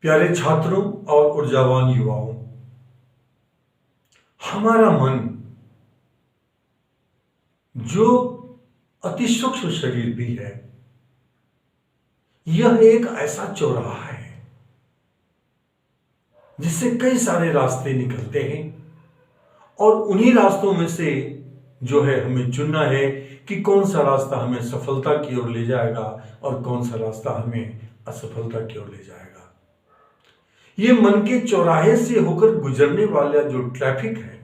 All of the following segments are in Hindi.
प्यारे छात्रों और ऊर्जावान युवाओं, हमारा मन जो अति सूक्ष्म शरीर भी है, यह एक ऐसा चौराहा है जिससे कई सारे रास्ते निकलते हैं और उन्हीं रास्तों में से जो है हमें चुनना है कि कौन सा रास्ता हमें सफलता की ओर ले जाएगा और कौन सा रास्ता हमें असफलता की ओर ले जाएगा। ये मन के चौराहे से होकर गुजरने वाला जो ट्रैफिक है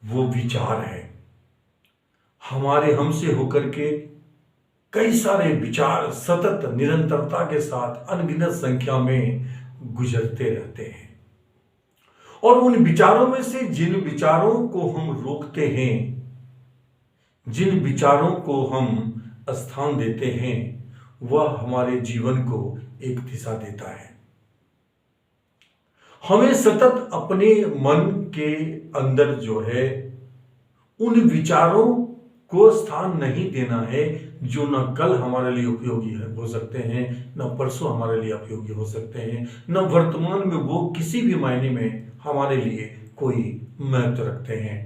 वो विचार है। हमारे हमसे होकर के कई सारे विचार सतत निरंतरता के साथ अनगिनत संख्या में गुजरते रहते हैं और उन विचारों में से जिन विचारों को हम रोकते हैं, जिन विचारों को हम स्थान देते हैं, वह हमारे जीवन को एक दिशा देता है। हमें सतत अपने मन के अंदर जो है उन विचारों को स्थान नहीं देना है जो न कल हमारे लिए उपयोगी हो सकते हैं, न परसों हमारे लिए उपयोगी हो सकते हैं, न वर्तमान में वो किसी भी मायने में हमारे लिए कोई महत्व रखते हैं।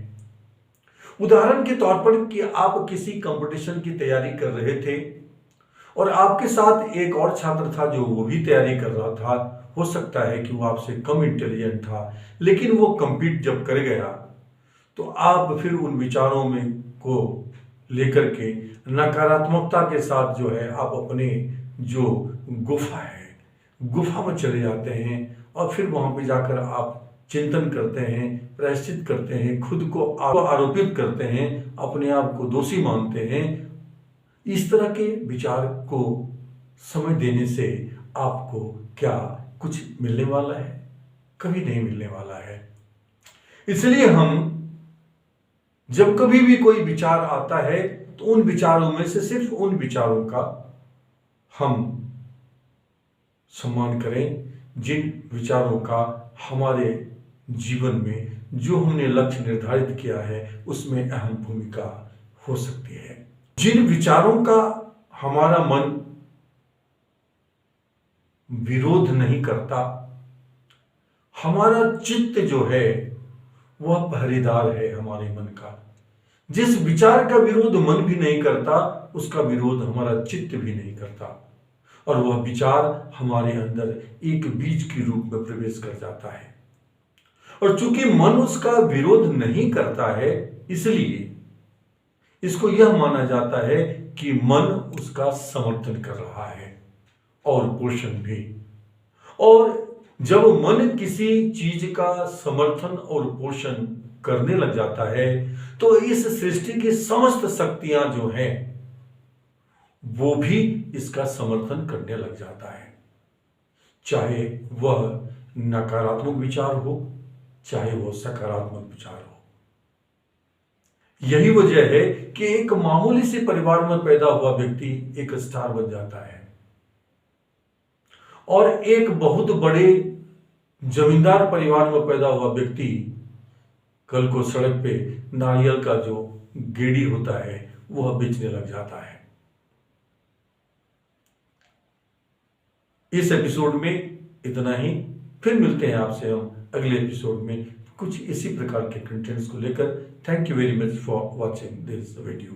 उदाहरण के तौर पर कि आप किसी कंपटीशन की तैयारी कर रहे थे और आपके साथ एक और छात्र था जो वो भी तैयारी कर रहा था। हो सकता है कि वो आपसे कम इंटेलिजेंट था, लेकिन वो कंपीट जब कर गया तो आप फिर उन विचारों में को लेकर के नकारात्मकता के साथ जो है आप अपने जो गुफा है, गुफा में चले जाते हैं और फिर वहां पे जाकर आप चिंतन करते हैं, प्रायश्चित करते हैं, खुद को आरोपित करते हैं, अपने आप को दोषी मानते हैं। इस तरह के विचार को समय देने से आपको क्या कुछ मिलने वाला है? कभी नहीं मिलने वाला है। इसलिए हम जब कभी भी कोई विचार आता है तो उन विचारों में से सिर्फ उन विचारों का हम सम्मान करें जिन विचारों का हमारे जीवन में जो हमने लक्ष्य निर्धारित किया है उसमें अहम भूमिका हो सकती है। जिन विचारों का हमारा मन विरोध नहीं करता, हमारा चित्त जो है वह पहरेदार है हमारे मन का। जिस विचार का विरोध मन भी नहीं करता उसका विरोध हमारा चित्त भी नहीं करता और वह विचार हमारे अंदर एक बीज के रूप में प्रवेश कर जाता है। और चूंकि मन उसका विरोध नहीं करता है, इसलिए इसको यह माना जाता है कि मन उसका समर्थन कर रहा है और पोषण भी। और जब मन किसी चीज का समर्थन और पोषण करने लग जाता है तो इस सृष्टि की समस्त शक्तियां जो हैं वो भी इसका समर्थन करने लग जाता है, चाहे वह नकारात्मक विचार हो चाहे वह सकारात्मक विचार हो। यही वजह है कि एक मामूली से परिवार में पैदा हुआ व्यक्ति एक स्टार बन जाता है और एक बहुत बड़े जमींदार परिवार में पैदा हुआ व्यक्ति कल को सड़क पे नारियल का जो गेड़ी होता है वह बेचने लग जाता है। इस एपिसोड में इतना ही। फिर मिलते हैं आपसे हम अगले एपिसोड में कुछ इसी प्रकार के कंटेंट्स को लेकर। Thank you very much for watching this video.